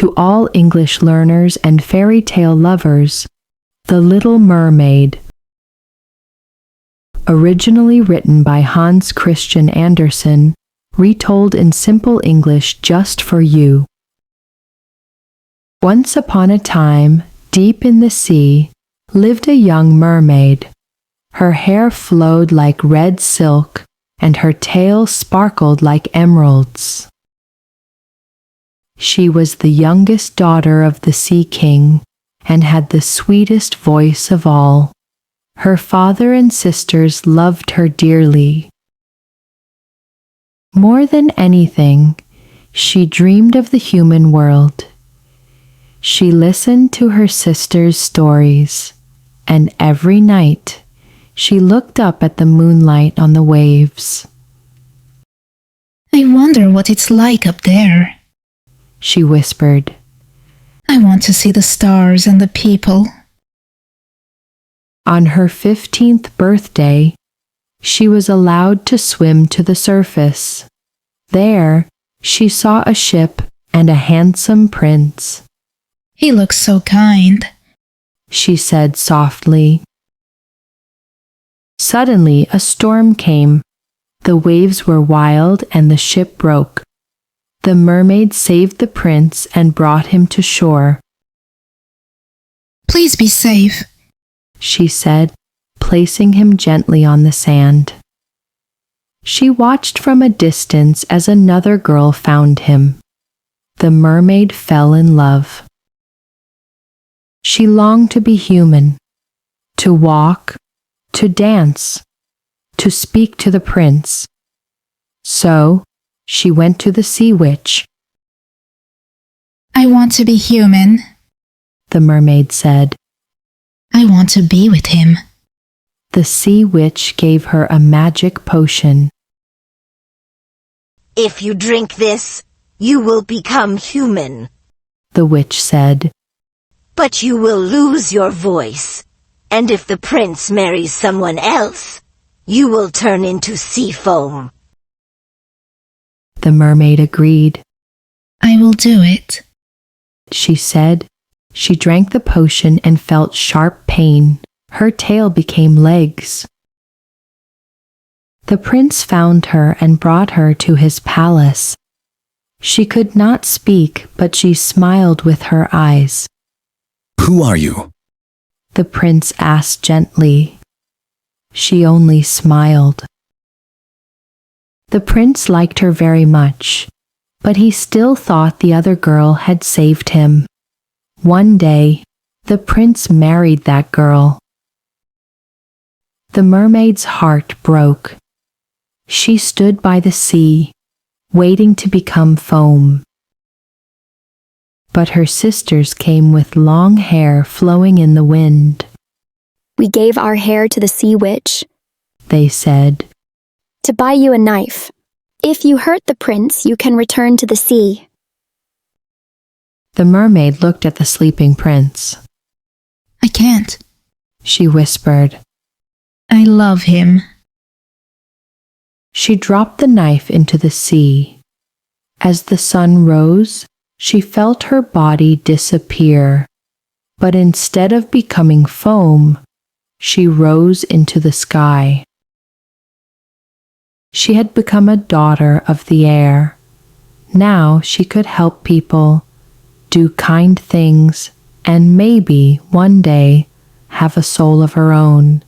To all English learners and fairy tale lovers, The Little Mermaid. Originally written by Hans Christian Andersen, retold in simple English just for you. Once upon a time, deep in the sea, lived a young mermaid. Her hair flowed like red silk, and her tail sparkled like emeralds. She was the youngest daughter of the Sea King and had the sweetest voice of all. Her father and sisters loved her dearly. More than anything, she dreamed of the human world. She listened to her sisters' stories, and every night she looked up at the moonlight on the waves. I wonder what it's like up there, she whispered. I want to see the stars and the people. On her 15th birthday, she was allowed to swim to the surface. There, she saw a ship and a handsome prince. He looks so kind, she said softly. Suddenly, a storm came. The waves were wild and the ship broke. The mermaid saved the prince and brought him to shore. Please be safe, she said, placing him gently on the sand. She watched from a distance as another girl found him. The mermaid fell in love. She longed to be human, to walk, to dance, to speak to the prince. So, she went to the sea witch. I want to be human, the mermaid said. I want to be with him. The sea witch gave her a magic potion. If you drink this, you will become human, the witch said. But you will lose your voice, and if the prince marries someone else, you will turn into sea foam. The mermaid agreed. I will do it, she said. She drank the potion and felt sharp pain. Her tail became legs. The prince found her and brought her to his palace. She could not speak, but she smiled with her eyes. Who are you? The prince asked gently. She only smiled. The prince liked her very much, but he still thought the other girl had saved him. One day, the prince married that girl. The mermaid's heart broke. She stood by the sea, waiting to become foam. But her sisters came with long hair flowing in the wind. We gave our hair to the sea witch, they said, to buy you a knife. If you hurt the prince, you can return to the sea. The mermaid looked at the sleeping prince. I can't, she whispered. I love him. She dropped the knife into the sea. As the sun rose, she felt her body disappear, but instead of becoming foam, she rose into the sky. She had become a daughter of the air. Now she could help people, do kind things, and maybe one day have a soul of her own.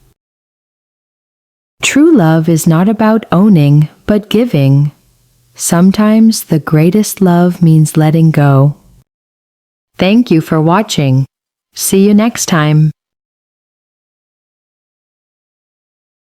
True love is not about owning, but giving. Sometimes the greatest love means letting go. Thank you for watching. See you next time.